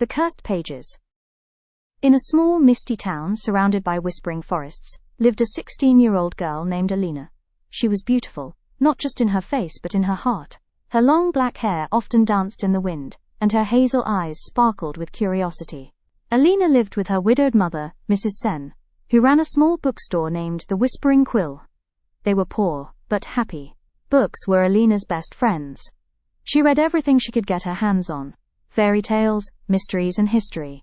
The Cursed Pages. In a small, misty town surrounded by whispering forests, lived a 16-year-old girl named Alina. She was beautiful, not just in her face but in her heart. Her long black hair often danced in the wind, and her hazel eyes sparkled with curiosity. Alina lived with her widowed mother, Mrs. Sen, who ran a small bookstore named The Whispering Quill. They were poor, but happy. Books were Alina's best friends. She read everything she could get her hands on: fairy tales, mysteries, and history.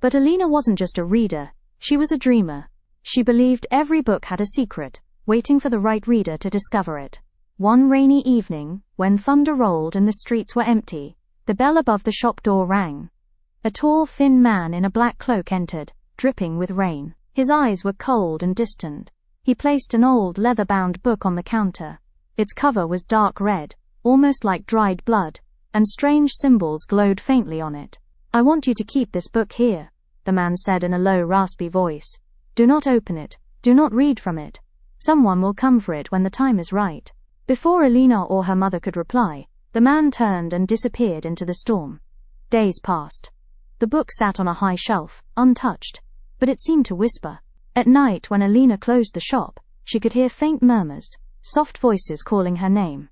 But Alina wasn't just a reader, she was a dreamer. She believed every book had a secret, waiting for the right reader to discover it. One rainy evening, when thunder rolled and the streets were empty, the bell above the shop door rang. A tall, thin man in a black cloak entered, dripping with rain. His eyes were cold and distant. He placed an old, leather-bound book on the counter. Its cover was dark red, almost like dried blood, and strange symbols glowed faintly on it. "I want you to keep this book here," the man said in a low, raspy voice. "Do not open it. Do not read from it. Someone will come for it when the time is right." Before Alina or her mother could reply, the man turned and disappeared into the storm. Days passed. The book sat on a high shelf, untouched, but it seemed to whisper. At night, when Alina closed the shop, she could hear faint murmurs, soft voices calling her name.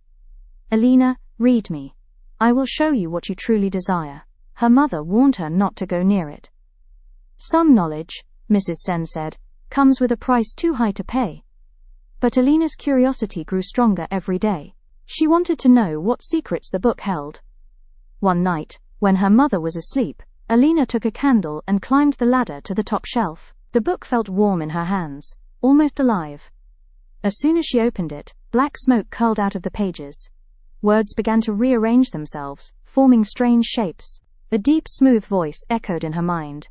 "Alina, read me. I will show you what you truly desire." Her mother warned her not to go near it. "Some knowledge," Mrs. Sen said, "comes with a price too high to pay." But Alina's curiosity grew stronger every day. She wanted to know what secrets the book held. One night, when her mother was asleep, Alina took a candle and climbed the ladder to the top shelf. The book felt warm in her hands, almost alive. As soon as she opened it, black smoke curled out of the pages. Words began to rearrange themselves, forming strange shapes. A deep, smooth voice echoed in her mind.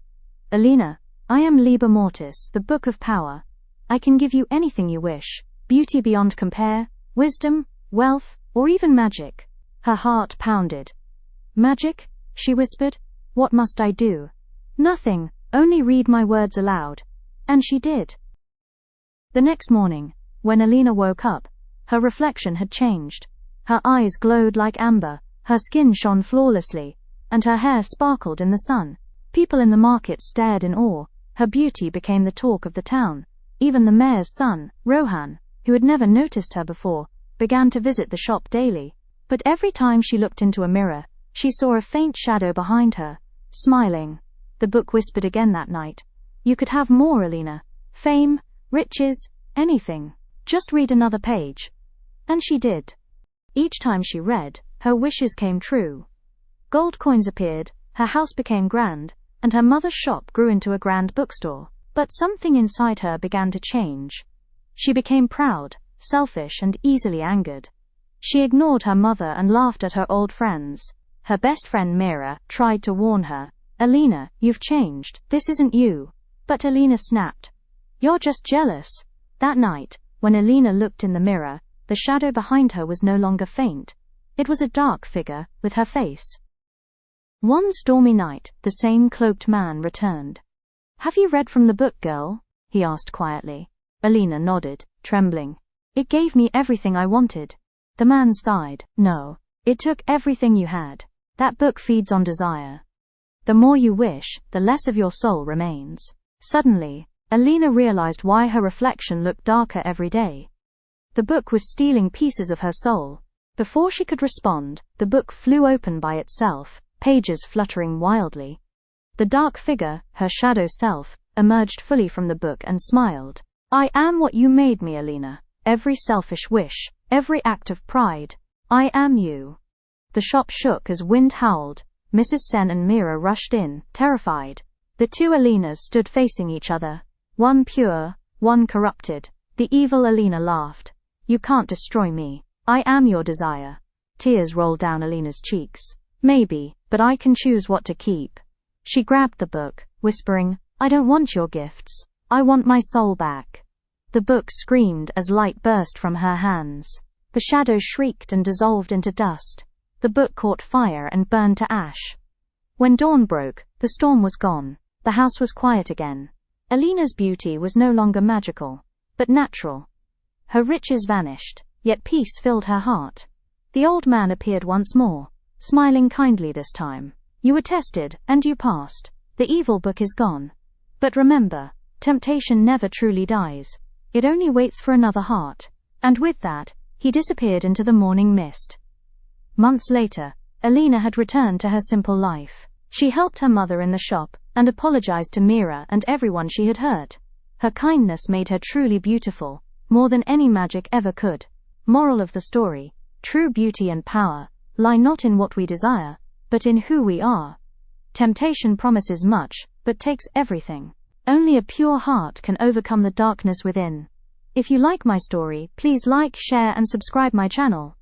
"Alina, I am Liber Mortis, the Book of Power. I can give you anything you wish, beauty beyond compare, wisdom, wealth, or even magic." Her heart pounded. "Magic?" she whispered. "What must I do?" "Nothing, only read my words aloud." And she did. The next morning, when Alina woke up, her reflection had changed. Her eyes glowed like amber, her skin shone flawlessly, and her hair sparkled in the sun. People in the market stared in awe. Her beauty became the talk of the town. Even the mayor's son, Rohan, who had never noticed her before, began to visit the shop daily. But every time she looked into a mirror, she saw a faint shadow behind her, smiling. The book whispered again that night. "You could have more, Alina. Fame, riches, anything. Just read another page." And she did. Each time she read, her wishes came true. Gold coins appeared, her house became grand, and her mother's shop grew into a grand bookstore. But something inside her began to change. She became proud, selfish, and easily angered. She ignored her mother and laughed at her old friends. Her best friend Mira tried to warn her. "Alina, you've changed. This isn't you." But Alina snapped. "You're just jealous." That night, when Alina looked in the mirror, the shadow behind her was no longer faint. It was a dark figure, with her face. One stormy night, the same cloaked man returned. "Have you read from the book, girl?" he asked quietly. Alina nodded, trembling. "It gave me everything I wanted." The man sighed. "No. It took everything you had. That book feeds on desire. The more you wish, the less of your soul remains." Suddenly, Alina realized why her reflection looked darker every day. The book was stealing pieces of her soul. Before she could respond, the book flew open by itself, pages fluttering wildly. The dark figure, her shadow self, emerged fully from the book and smiled. "I am what you made me, Alina. Every selfish wish, every act of pride. I am you." The shop shook as wind howled. Mrs. Sen and Mira rushed in, terrified. The two Alinas stood facing each other. One pure, one corrupted. The evil Alina laughed. "You can't destroy me. I am your desire." Tears rolled down Alina's cheeks. "Maybe, but I can choose what to keep." She grabbed the book, whispering, "I don't want your gifts. I want my soul back." The book screamed as light burst from her hands. The shadow shrieked and dissolved into dust. The book caught fire and burned to ash. When dawn broke, the storm was gone. The house was quiet again. Alina's beauty was no longer magical, but natural. Her riches vanished, yet peace filled her heart. The old man appeared once more, smiling kindly this time. You were tested, and you passed. The evil book is gone. But remember, temptation never truly dies. It only waits for another heart. And with that, he disappeared into the morning mist. Months later, Alina had returned to her simple life. She helped her mother in the shop, and apologized to Mira and everyone she had hurt. Her kindness made her truly beautiful, more than any magic ever could. Moral of the story: true beauty and power lie not in what we desire, but in who we are. Temptation promises much, but takes everything. Only a pure heart can overcome the darkness within. If you like my story, please like, share and subscribe my channel.